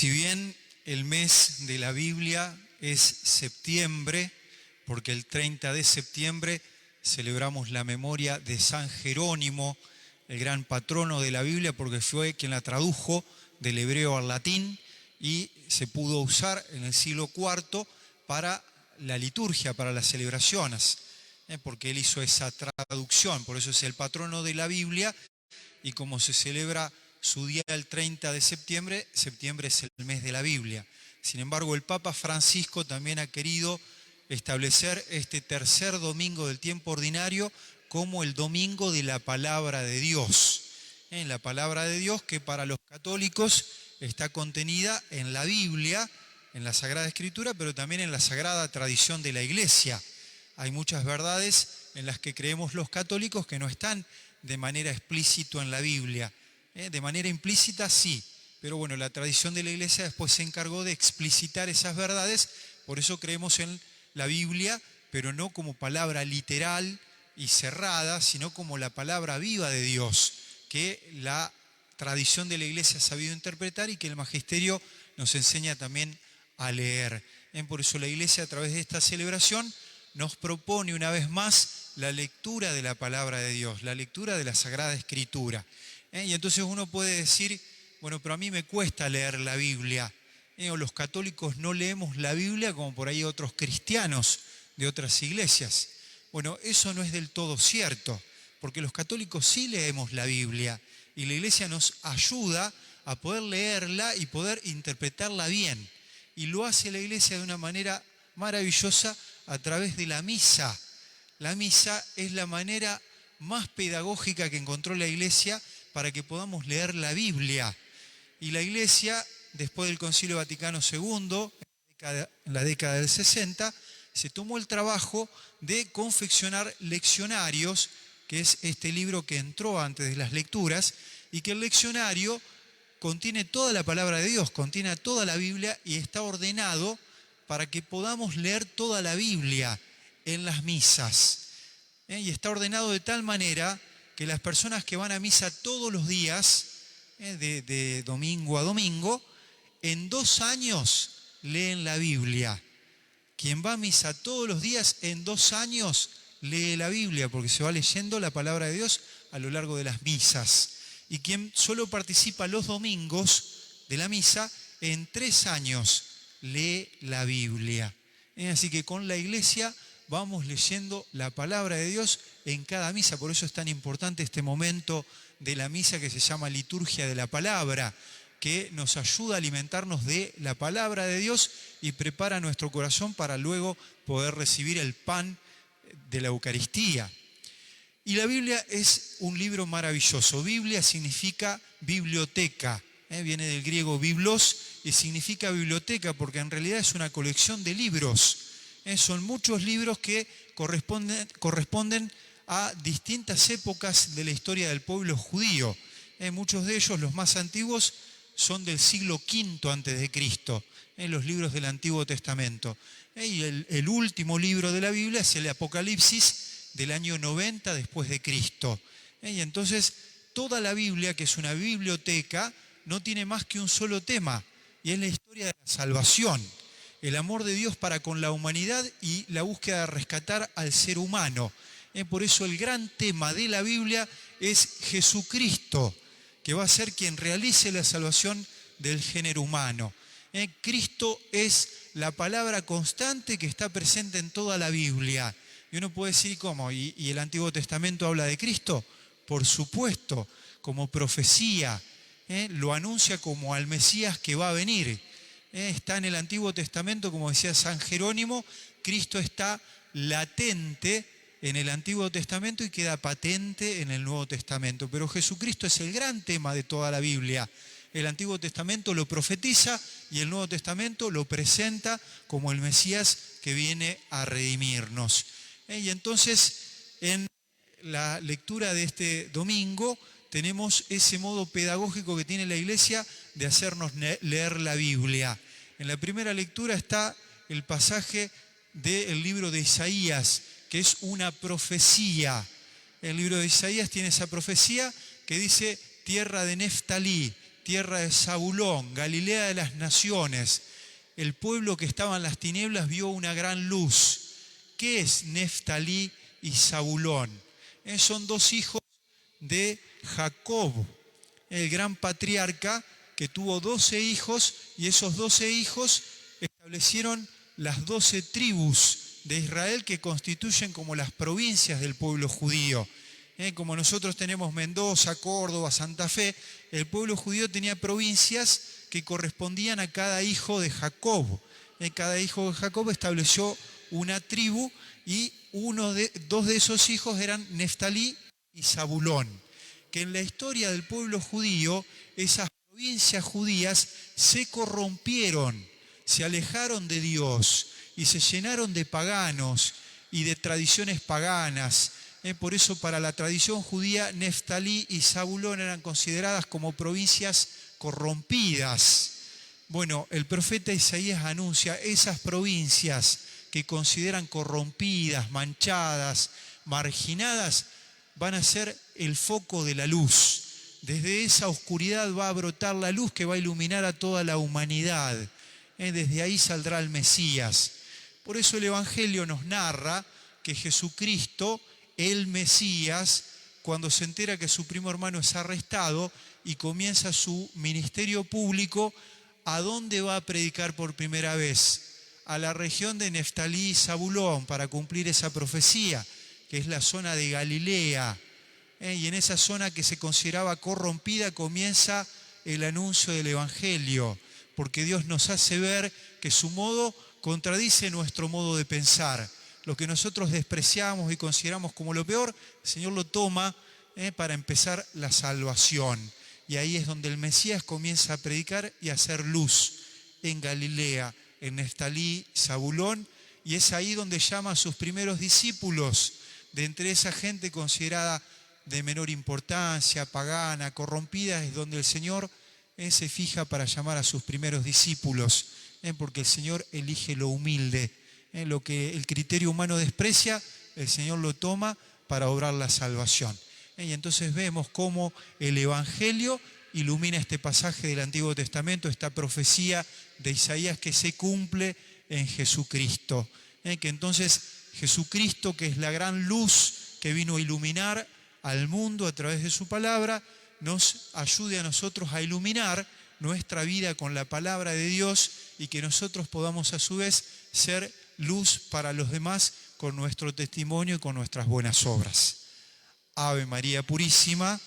Si bien el mes de la Biblia es septiembre, porque el 30 de septiembre celebramos la memoria de San Jerónimo, el gran patrono de la Biblia, porque fue quien la tradujo del hebreo al latín y se pudo usar en el siglo IV para la liturgia, para las celebraciones, porque él hizo esa traducción, por eso es el patrono de la Biblia. Y como se celebra su día el 30 de septiembre, septiembre es el mes de la Biblia. Sin embargo, el Papa Francisco también ha querido establecer este tercer domingo del tiempo ordinario como el domingo de la palabra de Dios. La palabra de Dios que para los católicos está contenida en la Biblia, en la Sagrada Escritura, pero también en la sagrada tradición de la Iglesia. Hay muchas verdades en las que creemos los católicos que no están de manera explícita en la Biblia. De manera implícita sí, pero bueno, la tradición de la Iglesia después se encargó de explicitar esas verdades, por eso creemos en la Biblia, pero no como palabra literal y cerrada, sino como la palabra viva de Dios, que la tradición de la Iglesia ha sabido interpretar y que el magisterio nos enseña también a leer. Por eso la Iglesia, a través de esta celebración, nos propone una vez más la lectura de la palabra de Dios, la lectura de la Sagrada Escritura. Y entonces uno puede decir, bueno, pero a mí me cuesta leer la Biblia. O los católicos no leemos la Biblia como por ahí otros cristianos de otras iglesias. Bueno, eso no es del todo cierto, porque los católicos sí leemos la Biblia y la Iglesia nos ayuda a poder leerla y poder interpretarla bien. Y lo hace la Iglesia de una manera maravillosa a través de la misa. La misa es la manera más pedagógica que encontró la Iglesia para que podamos leer la Biblia. Y la Iglesia, después del Concilio Vaticano II, en la década del 60, se tomó el trabajo de confeccionar leccionarios, que es este libro que entró antes de las lecturas, y que el leccionario contiene toda la palabra de Dios, contiene toda la Biblia y está ordenado para que podamos leer toda la Biblia en las misas. Y está ordenado de tal manera que las personas que van a misa todos los días, de domingo a domingo, en 2 años leen la Biblia. Quien va a misa todos los días, en 2 años lee la Biblia, porque se va leyendo la palabra de Dios a lo largo de las misas. Y quien solo participa los domingos de la misa, en 3 años lee la Biblia. Así que con la Iglesia vamos leyendo la palabra de Dios en cada misa. Por eso es tan importante este momento de la misa que se llama liturgia de la palabra, que nos ayuda a alimentarnos de la palabra de Dios y prepara nuestro corazón para luego poder recibir el pan de la Eucaristía. Y la Biblia es un libro maravilloso. Biblia significa biblioteca. Viene del griego biblos y significa biblioteca porque en realidad es una colección de libros. Son muchos libros que corresponden a distintas épocas de la historia del pueblo judío. Muchos de ellos, los más antiguos, son del siglo V a.C., los libros del Antiguo Testamento. Y el último libro de la Biblia es el Apocalipsis del año 90 después de Cristo. Y entonces toda la Biblia, que es una biblioteca, no tiene más que un solo tema, y es la historia de la salvación, el amor de Dios para con la humanidad y la búsqueda de rescatar al ser humano. Por eso el gran tema de la Biblia es Jesucristo, que va a ser quien realice la salvación del género humano. Cristo es la palabra constante que está presente en toda la Biblia. Y uno puede decir, ¿cómo? ¿Y el Antiguo Testamento habla de Cristo? Por supuesto, como profecía. Lo anuncia como al Mesías que va a venir. Está en el Antiguo Testamento, como decía San Jerónimo, Cristo está latente en el Antiguo Testamento y queda patente en el Nuevo Testamento. Pero Jesucristo es el gran tema de toda la Biblia. El Antiguo Testamento lo profetiza y el Nuevo Testamento lo presenta como el Mesías que viene a redimirnos. Y entonces, en la lectura de este domingo, tenemos ese modo pedagógico que tiene la Iglesia de hacernos leer la Biblia. En la primera lectura está el pasaje del libro de Isaías, que es una profecía. El libro de Isaías tiene esa profecía que dice tierra de Neftalí, tierra de Zabulón, Galilea de las naciones. El pueblo que estaba en las tinieblas vio una gran luz. ¿Qué es Neftalí y Zabulón? Son dos hijos de Jacob, el gran patriarca que tuvo 12 hijos, y esos 12 hijos establecieron las 12 tribus de Israel que constituyen como las provincias del pueblo judío. Como nosotros tenemos Mendoza, Córdoba, Santa Fe, el pueblo judío tenía provincias que correspondían a cada hijo de Jacob. Cada hijo de Jacob estableció una tribu y dos de esos hijos eran Neftalí y Zabulón. Que en la historia del pueblo judío, esas provincias judías se corrompieron, se alejaron de Dios y se llenaron de paganos y de tradiciones paganas. Por eso para la tradición judía, Neftalí y Zabulón eran consideradas como provincias corrompidas. Bueno, el profeta Isaías anuncia esas provincias que consideran corrompidas, manchadas, marginadas, van a ser el foco de la luz. Desde esa oscuridad va a brotar la luz que va a iluminar a toda la humanidad. Desde ahí saldrá el Mesías. Por eso el Evangelio nos narra que Jesucristo, el Mesías, cuando se entera que su primo hermano es arrestado y comienza su ministerio público, ¿a dónde va a predicar por primera vez? A la región de Neftalí y Zabulón, para cumplir esa profecía, que es la zona de Galilea. Y en esa zona que se consideraba corrompida comienza el anuncio del Evangelio, porque Dios nos hace ver que su modo contradice nuestro modo de pensar. Lo que nosotros despreciamos y consideramos como lo peor, el Señor lo toma para empezar la salvación. Y ahí es donde el Mesías comienza a predicar y a hacer luz en Galilea, en Neftalí, Zabulón, y es ahí donde llama a sus primeros discípulos, de entre esa gente considerada de menor importancia, pagana, corrompida, es donde el Señor se fija para llamar a sus primeros discípulos, porque el Señor elige lo humilde. Lo que el criterio humano desprecia, el Señor lo toma para obrar la salvación. Y entonces vemos cómo el Evangelio ilumina este pasaje del Antiguo Testamento, esta profecía de Isaías que se cumple en Jesucristo. Que entonces Jesucristo, que es la gran luz que vino a iluminar al mundo a través de su palabra, nos ayude a nosotros a iluminar nuestra vida con la palabra de Dios y que nosotros podamos a su vez ser luz para los demás con nuestro testimonio y con nuestras buenas obras. Ave María Purísima.